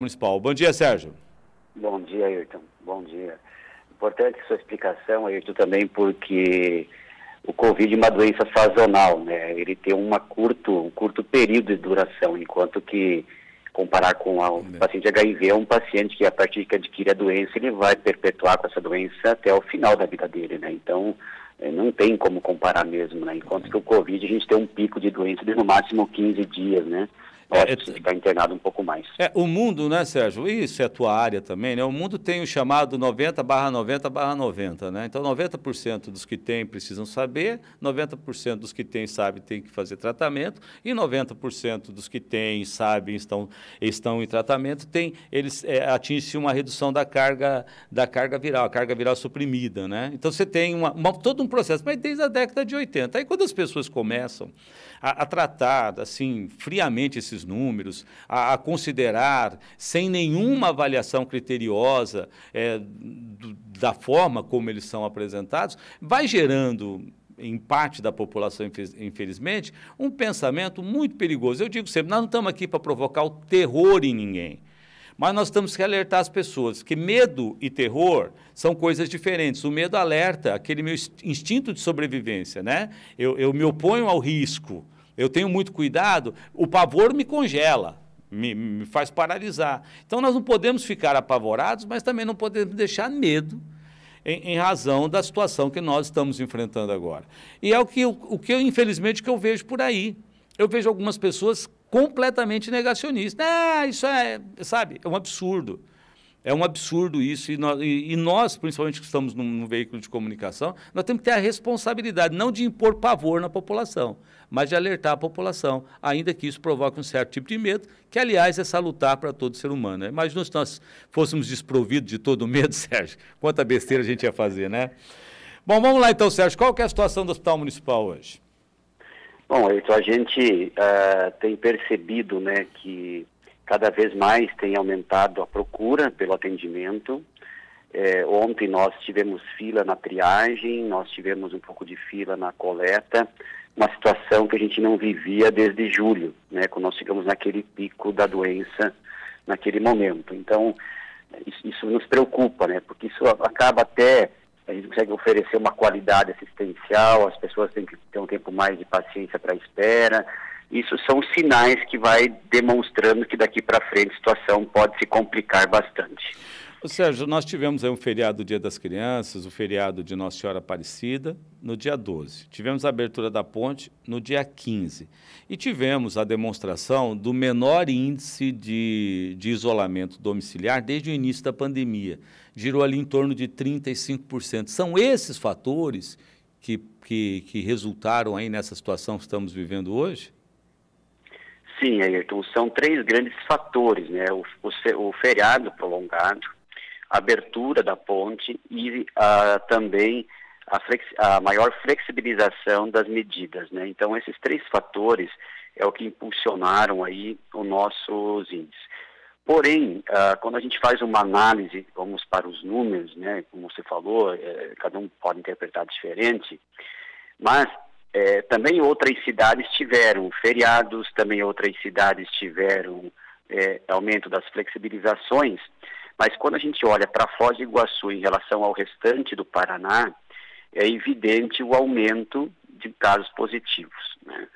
Municipal. Bom dia, Sérgio. Bom dia, Ayrton. Bom dia. Importante sua explicação, Ayrton, também porque o Covid é uma doença sazonal, né? Ele tem um curto período de duração, enquanto que comparar com o paciente HIV é um paciente que a partir que adquire a doença, ele vai perpetuar com essa doença até o final da vida dele, né? Então, não tem como comparar mesmo, né? Enquanto que o Covid a gente tem um pico de doença de no máximo 15 dias, né? Pode ficar internado um pouco mais. O mundo, né, Sérgio? Isso é a tua área também, né? O mundo tem o chamado 90/90/90, né? Então, 90% dos que têm precisam saber, 90% dos que têm sabem tem que fazer tratamento e 90% dos que têm sabem estão em tratamento eles atingem uma redução da carga viral, a carga viral suprimida, né? Então, você tem todo um processo, mas desde a década de 80. Aí, quando as pessoas começam a tratar, assim, friamente esses números, a considerar, sem nenhuma avaliação criteriosa da forma como eles são apresentados, vai gerando, em parte da população, infelizmente, um pensamento muito perigoso. Eu digo sempre, nós não estamos aqui para provocar o terror em ninguém. Mas nós temos que alertar as pessoas que medo e terror são coisas diferentes. O medo alerta aquele meu instinto de sobrevivência, né? Eu me oponho ao risco, eu tenho muito cuidado, o pavor me congela, me faz paralisar. Então nós não podemos ficar apavorados, mas também não podemos deixar medo em razão da situação que nós estamos enfrentando agora. E é o que infelizmente, que eu vejo por aí. Eu vejo algumas pessoas completamente negacionistas. Isso sabe, é um absurdo. É um absurdo isso. E nós, principalmente que estamos num veículo de comunicação, nós temos que ter a responsabilidade, não de impor pavor na população, mas de alertar a população, ainda que isso provoque um certo tipo de medo, que, aliás, é salutar para todo ser humano. Imagina se nós fôssemos desprovidos de todo medo, Sérgio, quanta besteira a gente ia fazer, né? Bom, vamos lá então, Sérgio. Qual que é a situação do Hospital Municipal hoje? Bom, então a gente tem percebido, né, que cada vez mais tem aumentado a procura pelo atendimento. Ontem nós tivemos fila na triagem, nós tivemos um pouco de fila na coleta, uma situação que a gente não vivia desde julho, né, quando nós chegamos naquele pico da doença naquele momento. Então, isso nos preocupa, né, porque isso acaba até... A gente consegue oferecer uma qualidade assistencial, as pessoas têm que ter um tempo mais de paciência para a espera. Isso são sinais que vai demonstrando que daqui para frente a situação pode se complicar bastante. Sérgio, nós tivemos aí um feriado do Dia das Crianças, o feriado de Nossa Senhora Aparecida, no dia 12. Tivemos a abertura da ponte no dia 15. E tivemos a demonstração do menor índice de isolamento domiciliar desde o início da pandemia. Girou ali em torno de 35%. São esses fatores que resultaram aí nessa situação que estamos vivendo hoje? Sim, Ayrton, são 3 grandes fatores, né? O feriado prolongado, a abertura da ponte e também a maior flexibilização das medidas, né? Então, esses 3 fatores é o que impulsionaram aí os nossos índices. Porém, quando a gente faz uma análise, vamos para os números, né? Como você falou, cada um pode interpretar diferente, mas também outras cidades tiveram feriados, também outras cidades tiveram aumento das flexibilizações, mas quando a gente olha para Foz do Iguaçu em relação ao restante do Paraná, é evidente o aumento de casos positivos, né?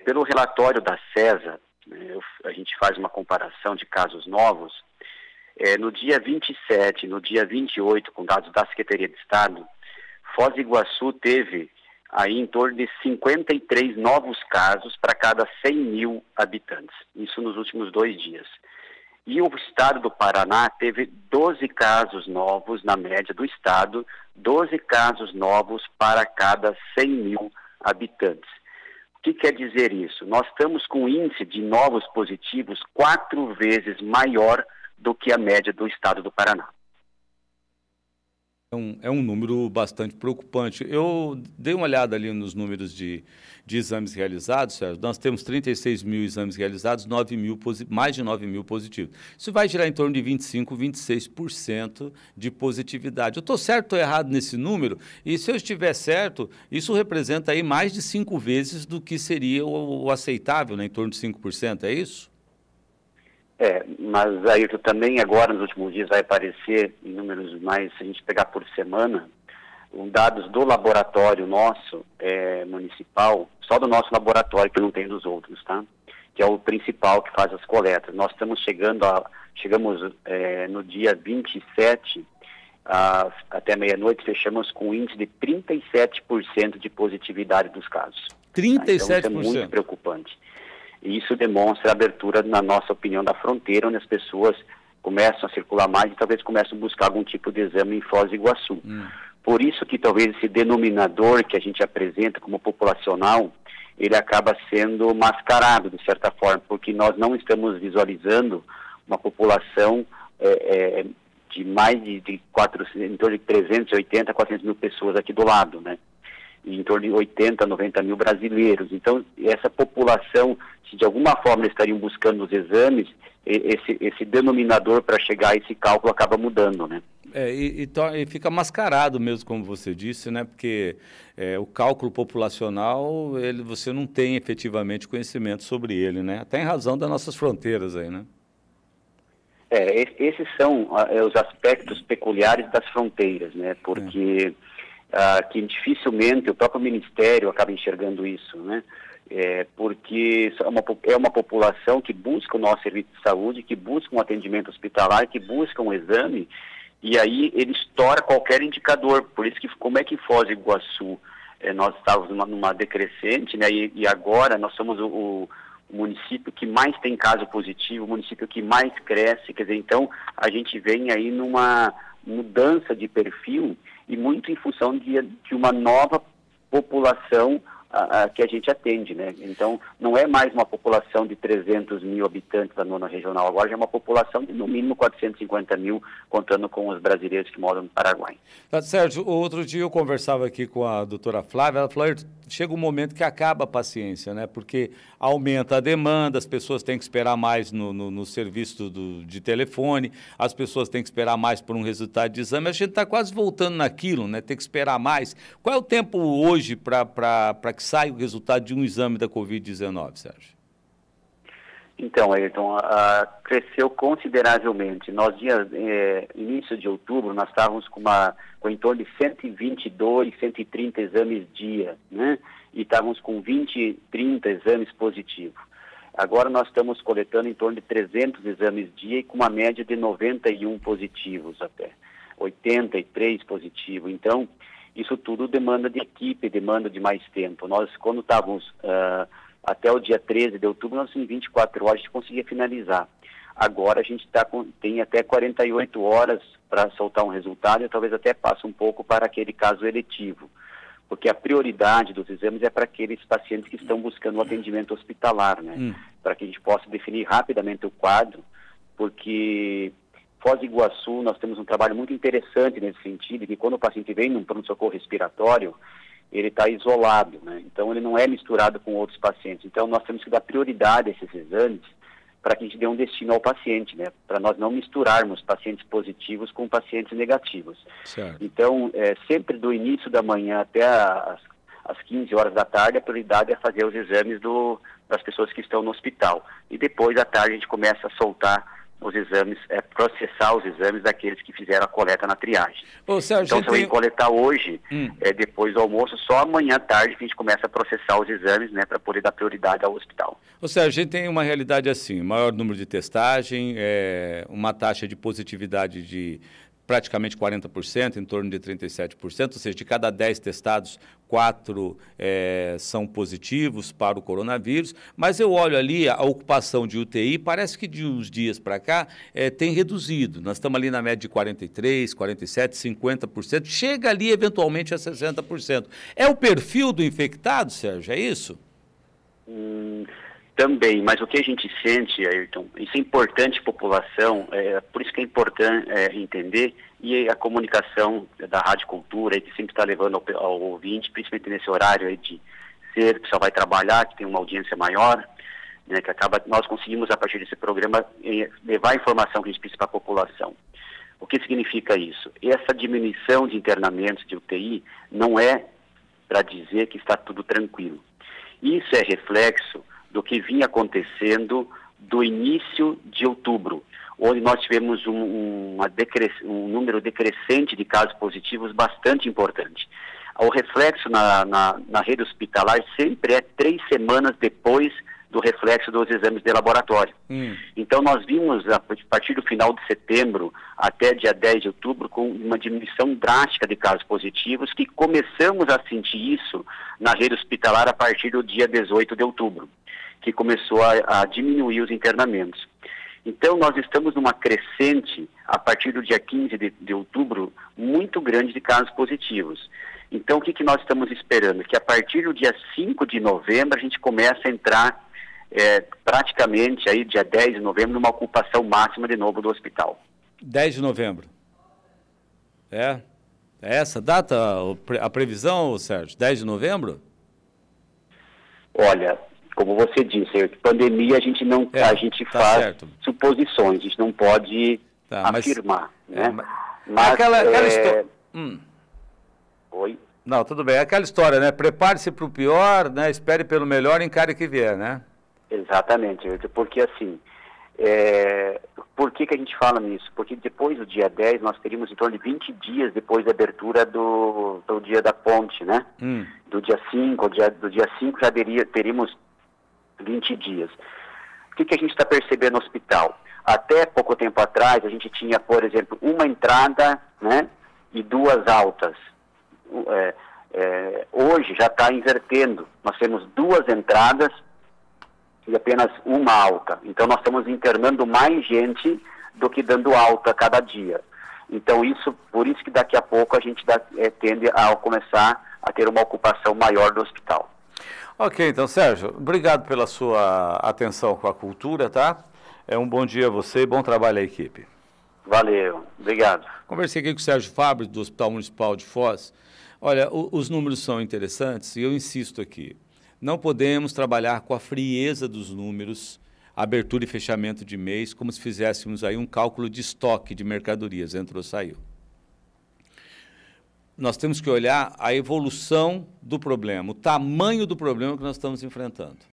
Pelo relatório da CESA, né, a gente faz uma comparação de casos novos, no dia 27, no dia 28, com dados da Secretaria de Estado, Foz do Iguaçu teve aí em torno de 53 novos casos para cada 100 mil habitantes, isso nos últimos 2 dias. E o estado do Paraná teve 12 casos novos na média do estado, 12 casos novos para cada 100 mil habitantes. O que quer dizer isso? Nós estamos com um índice de novos positivos 4 vezes maior do que a média do estado do Paraná. É um número bastante preocupante. Eu dei uma olhada ali nos números de exames realizados, Sérgio. Nós temos 36 mil exames realizados, mais de 9 mil positivos. Isso vai girar em torno de 25%, 26% de positividade. Eu estou certo ou errado nesse número? E se eu estiver certo, isso representa aí mais de 5 vezes do que seria o aceitável, né? Em torno de 5%, é isso? Mas aí também agora nos últimos dias vai aparecer em números mais, se a gente pegar por semana, dados do laboratório nosso, municipal, só do nosso laboratório, que não tem dos outros, tá? Que é o principal que faz as coletas. Nós chegamos no dia 27, até meia-noite, fechamos com um índice de 37% de positividade dos casos. 37%? Tá? Então isso é muito preocupante. E isso demonstra a abertura, na nossa opinião, da fronteira, onde as pessoas começam a circular mais e talvez começam a buscar algum tipo de exame em Foz do Iguaçu. Por isso que talvez esse denominador que a gente apresenta como populacional, ele acaba sendo mascarado, de certa forma, porque nós não estamos visualizando uma população de mais de em torno de 380, 400 mil pessoas aqui do lado, né? E em torno de 80, 90 mil brasileiros. Então, essa população, se de alguma forma eles estariam buscando os exames, esse denominador para chegar a esse cálculo acaba mudando, né? E fica mascarado mesmo, como você disse, né? Porque o cálculo populacional, você não tem efetivamente conhecimento sobre ele, né? Até em razão das nossas fronteiras aí, né? Esses são os aspectos peculiares das fronteiras, né? Porque que dificilmente o próprio Ministério acaba enxergando isso, né? Porque é uma população que busca o nosso serviço de saúde, que busca um atendimento hospitalar, que busca um exame, e aí ele estoura qualquer indicador. Por isso que, como é que Foz do Iguaçu, nós estávamos numa decrescente, né? E agora nós somos o município que mais tem caso positivo, o município que mais cresce, quer dizer, então a gente vem aí numa mudança de perfil e muito em função de uma nova população que a gente atende, né? Então, não é mais uma população de 300 mil habitantes da nona regional, agora já é uma população de no mínimo 450 mil, contando com os brasileiros que moram no Paraguai. Sérgio, outro dia eu conversava aqui com a doutora Flávia, ela falou, chega um momento que acaba a paciência, né? Porque aumenta a demanda, as pessoas têm que esperar mais no serviço de telefone, as pessoas têm que esperar mais por um resultado de exame, a gente está quase voltando naquilo, né? Tem que esperar mais. Qual é o tempo hoje para que saia o resultado de um exame da Covid-19, Sérgio? Então, Ayrton, cresceu consideravelmente. Nós, início de outubro, nós estávamos com em torno de 122, 130 exames dia, né? E estávamos com 20, 30 exames positivos. Agora nós estamos coletando em torno de 300 exames dia e com uma média de 91 positivos até, 83 positivos. Então, isso tudo demanda de equipe, demanda de mais tempo. Nós, quando estávamos até o dia 13 de outubro, nós em 24 horas a gente conseguia finalizar. Agora a gente tem até 48 horas para soltar um resultado e talvez até passe um pouco para aquele caso eletivo, porque a prioridade dos exames é para aqueles pacientes que estão buscando o atendimento hospitalar, né? Para que a gente possa definir rapidamente o quadro, porque Foz do Iguaçu, nós temos um trabalho muito interessante nesse sentido, que quando o paciente vem num pronto-socorro respiratório, ele está isolado, né? Então ele não é misturado com outros pacientes. Então nós temos que dar prioridade a esses exames para que a gente dê um destino ao paciente, né? Para nós não misturarmos pacientes positivos com pacientes negativos. Certo. Então, sempre do início da manhã até às 15 horas da tarde, a prioridade é fazer os exames das pessoas que estão no hospital. E depois, à tarde, a gente começa a soltar os exames, processar os exames daqueles que fizeram a coleta na triagem. Sérgio, então, se eu coletar hoje, depois do almoço, só amanhã à tarde que a gente começa a processar os exames, né, para poder dar prioridade ao hospital. Sérgio, a gente tem uma realidade assim, maior número de testagem, uma taxa de positividade de praticamente 40%, em torno de 37%, ou seja, de cada 10 testados, 4 são positivos para o coronavírus, mas eu olho ali a ocupação de UTI, parece que de uns dias para cá tem reduzido. Nós estamos ali na média de 43%, 47%, 50%, chega ali eventualmente a 60%. É o perfil do infectado, Sérgio, é isso? Também, mas o que a gente sente, Ayrton, isso é importante população, por isso que é importante entender, e a comunicação da Rádio Cultura, que sempre está levando ao ouvinte, principalmente nesse horário aí de ser, que só vai trabalhar, que tem uma audiência maior, né, que nós conseguimos, a partir desse programa, levar a informação que a gente precisa para a população. O que significa isso? Essa diminuição de internamentos de UTI não é para dizer que está tudo tranquilo. Isso é reflexo do que vinha acontecendo do início de outubro, onde nós tivemos um número decrescente de casos positivos bastante importante. O reflexo na rede hospitalar sempre é 3 semanas depois do reflexo dos exames de laboratório. Então nós vimos, a partir do final de setembro até dia 10 de outubro, com uma diminuição drástica de casos positivos, que começamos a sentir isso na rede hospitalar a partir do dia 18 de outubro, que começou a diminuir os internamentos. Então nós estamos numa crescente, a partir do dia 15 de outubro, muito grande de casos positivos. Então o que nós estamos esperando? Que a partir do dia 5 de novembro a gente comece a entrar praticamente aí dia 10 de novembro numa ocupação máxima de novo do hospital. 10 de novembro. É essa data a previsão, Sérgio? 10 de novembro? Olha, como você disse, pandemia a gente não a gente faz certo. Suposições, a gente não pode afirmar, né? Mas aquela história... Oi? Não, tudo bem. É aquela história, né? Prepare-se para o pior, né? Espere pelo melhor e encare o que vier, né? Exatamente, porque assim, por que a gente fala nisso? Porque depois do dia 10 nós teríamos em torno de 20 dias depois da abertura do dia da ponte, né? Do dia 5, do dia 5 já teríamos 20 dias. O que a gente está percebendo no hospital? Até pouco tempo atrás a gente tinha, por exemplo, uma entrada, né, e 2 altas. Hoje já está invertendo, nós temos 2 entradas e apenas uma alta. Então nós estamos internando mais gente do que dando alta a cada dia. Então por isso que daqui a pouco a gente tende a começar a ter uma ocupação maior do hospital. Ok, então Sérgio, obrigado pela sua atenção com a cultura, tá? Um bom dia a você e bom trabalho à equipe. Valeu, obrigado. Conversei aqui com o Sérgio Fabris, do Hospital Municipal de Foz. Olha, os números são interessantes e eu insisto aqui. Não podemos trabalhar com a frieza dos números, abertura e fechamento de mês, como se fizéssemos aí um cálculo de estoque de mercadorias, entrou, saiu. Nós temos que olhar a evolução do problema, o tamanho do problema que nós estamos enfrentando.